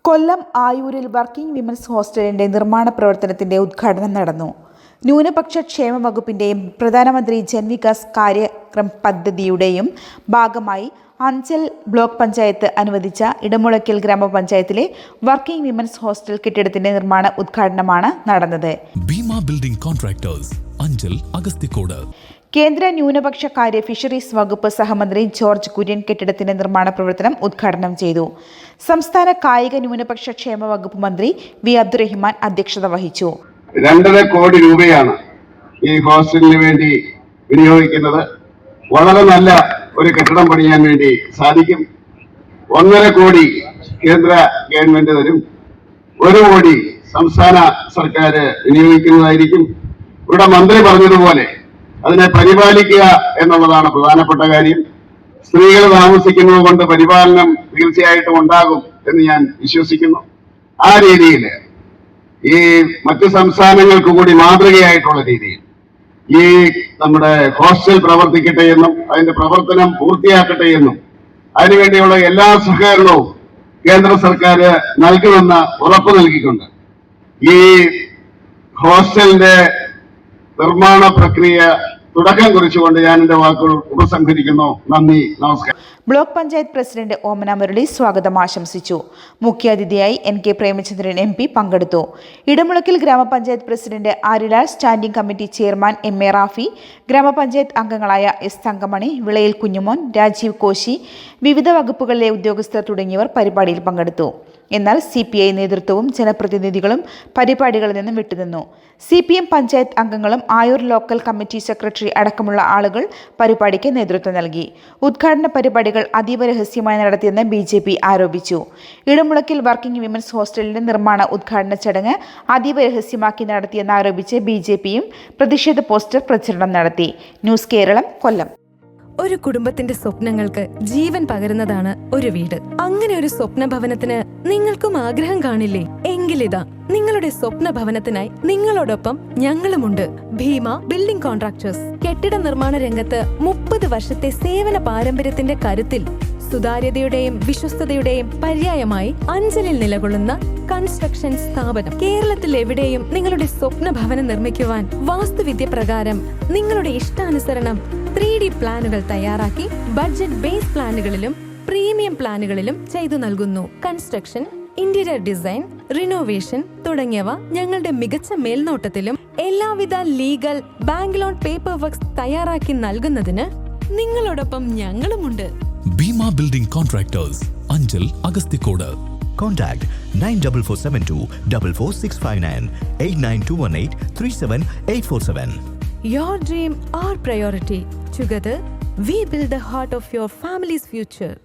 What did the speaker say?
കൊല്ലം ആയൂരിൽ working women's ഹോസ്റ്റലിന്റെ നിർമ്മാണ പ്രവർത്തനത്തിന്റെ ഉദ്ഘാടനം നടന്നു. ന്യൂനപക്ഷ ക്ഷേമ വകുപ്പിന്റെയും പ്രധാനമന്ത്രി ജൻവികാസ് കാര്യക്രം പദ്ധതിയുടെയും ഭാഗമായി അഞ്ചൽ ബ്ലോക്ക് പഞ്ചായത്ത് അനുവദിച്ച ഇടമുളയ്ക്കൽ ഗ്രാമപഞ്ചായത്തിലെ വർക്കിംഗ് വിമൻസ് ഹോസ്റ്റൽ കെട്ടിടത്തിന്റെ നിർമ്മാണ ഉദ്ഘാടനമാണ് നടന്നത്. Bhima building contractors, Anchal, Agasthikode. കേന്ദ്ര ന്യൂനപക്ഷ കാര്യ ഫിഷറീസ് വകുപ്പ് സഹമന്ത്രി ജോർജ് കുര്യൻ കെട്ടിടത്തിന്റെ നിർമ്മാണ പ്രവർത്തനം ഉദ്ഘാടനം ചെയ്തു. സംസ്ഥാന കായിക ന്യൂനപക്ഷ ക്ഷേമ വകുപ്പ് മന്ത്രി വി അബ്ദുറഹിമാൻ അധ്യക്ഷത വഹിച്ചു. 2.5 കോടി രൂപയാണ് ഈ ഹോസ്റ്റലിന് വേണ്ടി വിനിയോഗിക്കുന്നത്. വളരെ നല്ല ഒരു കെട്ടിടം പണിയാൻ വേണ്ടി സാധിക്കും. 1.5 കോടി കേന്ദ്ര ഗവൺമെന്റ് തരും, 1 കോടി സംസ്ഥാന സർക്കാർ വിനിയോഗിക്കുന്നതായിരിക്കും. ഇവിടെ മന്ത്രി പറഞ്ഞതുപോലെ അതിനെ പരിപാലിക്കുക എന്നുള്ളതാണ് പ്രധാനപ്പെട്ട കാര്യം. സ്ത്രീകൾ താമസിക്കുന്നത് കൊണ്ട് പരിപാലനം തീർച്ചയായിട്ടും ഉണ്ടാകും എന്ന് ഞാൻ വിശ്വസിക്കുന്നു. ആ രീതിയിൽ ഈ മറ്റു സംസ്ഥാനങ്ങൾക്ക് കൂടി മാതൃകയായിട്ടുള്ള രീതിയിൽ ഈ നമ്മുടെ ഹോസ്റ്റൽ പ്രവർത്തിക്കട്ടെ എന്നും അതിന്റെ പ്രവർത്തനം പൂർത്തിയാക്കട്ടെ എന്നും അതിനുവേണ്ടിയുള്ള എല്ലാ സഹകരണവും കേന്ദ്ര സർക്കാർ നൽകുമെന്ന് ഉറപ്പ് നൽകിക്കൊണ്ട് ഈ ഹോസ്റ്റലിന്റെ നിർമ്മാണ പ്രക്രിയ തുടക്കം കുറിച്ചുകൊണ്ട് ഞാൻ എന്റെ വാക്കുകൾ ഉപസംഹരിക്കുന്നു. നന്ദി, നമസ്കാരം. ബ്ലോക്ക് പഞ്ചായത്ത് പ്രസിഡന്റ് ഓമന മുരളി സ്വാഗതം ആശംസിച്ചു. മുഖ്യാതിഥിയായി NK പ്രേമചന്ദ്രൻ MP പങ്കെടുത്തു. ഇടമുളയ്ക്കൽ ഗ്രാമപഞ്ചായത്ത് president Aryalal, standing committee chairman MA Rafi, ഗ്രാമപഞ്ചായത്ത് അംഗങ്ങളായ S തങ്കമണി, വിളയിൽ കുഞ്ഞുമോൻ, രാജീവ് കോശി, വിവിധ വകുപ്പുകളിലെ ഉദ്യോഗസ്ഥർ തുടങ്ങിയവർ പരിപാടിയിൽ പങ്കെടുത്തു. എന്നാൽ CPI നേതൃത്വവും ജനപ്രതിനിധികളും പരിപാടികളിൽ നിന്നും വിട്ടുനിന്നു. CPM പഞ്ചായത്ത് അംഗങ്ങളും ആയൂർ ലോക്കൽ കമ്മിറ്റി സെക്രട്ടറി അടക്കമുള്ള ആളുകൾ പരിപാടിക്ക് നേതൃത്വം നൽകി. ഉദ്ഘാടന പരിപാടികൾ അതീവ രഹസ്യമായി നടത്തിയെന്ന് BJP ആരോപിച്ചു. ഇടമുളയ്ക്കൽ വർക്കിംഗ് വിമൻസ് ഹോസ്റ്റലിന്റെ നിർമ്മാണ ഉദ്ഘാടന ചടങ്ങ് അതീവ രഹസ്യമാക്കി നടത്തിയെന്ന് ആരോപിച്ച് BJPയും പ്രതിഷേധ പോസ്റ്റർ പ്രചരണം നടത്തി. ന്യൂസ് കേരളം, കൊല്ലം. ഒരു കുടുംബത്തിന്റെ സ്വപ്നങ്ങൾക്ക് ജീവൻ പകരുന്നതാണ് ഒരു വീട്. അങ്ങനെ ഒരു സ്വപ്ന ഭവനത്തിന് നിങ്ങൾക്കും ആഗ്രഹം കാണില്ലേ? എങ്കിലിതാ നിങ്ങളുടെ സ്വപ്ന ഭവനത്തിനായി നിങ്ങളോടൊപ്പം ഞങ്ങളുമുണ്ട്. Bhima building contractors. കെട്ടിട നിർമ്മാണ രംഗത്ത് 30 വർഷത്തെ സേവന പാരമ്പര്യത്തിന്റെ കരുത്തിൽ സുതാര്യതയുടെയും വിശ്വസ്തതയുടെയും പര്യായമായി അഞ്ചലിൽ നിലകൊള്ളുന്ന കൺസ്ട്രക്ഷൻ സ്ഥാപനം. കേരളത്തിൽ എവിടെയും നിങ്ങളുടെ സ്വപ്ന ഭവനം നിർമ്മിക്കുവാൻ വാസ്തുവിദ്യ പ്രകാരം നിങ്ങളുടെ ഇഷ്ടാനുസരണം 3D പ്ലാനുകൾ തയ്യാറാക്കി ബഡ്ജറ്റ് ബേസ് പ്ലാനുകളിലും പ്രീമിയം പ്ലാനുകളിലും ചെയ്തു നൽകുന്നു. കൺസ്ട്രക്ഷൻ, ഇന്റീരിയർ ഡിസൈൻ, റിനോവേഷൻ തുടങ്ങിയവ ഞങ്ങളുടെ മികച്ച മേൽനോട്ടത്തിലും എല്ലാവിധ legal, bank loan, paper works തയ്യാറാക്കി നൽകുന്നതിന് നിങ്ങളോടൊപ്പം ഞങ്ങളുമുണ്ട്. Bhima building contractors, Anchal, Agasthikode. Contact 94472 44659 89218 37847. Your dream, our priority. Together, we build the heart of your family's future.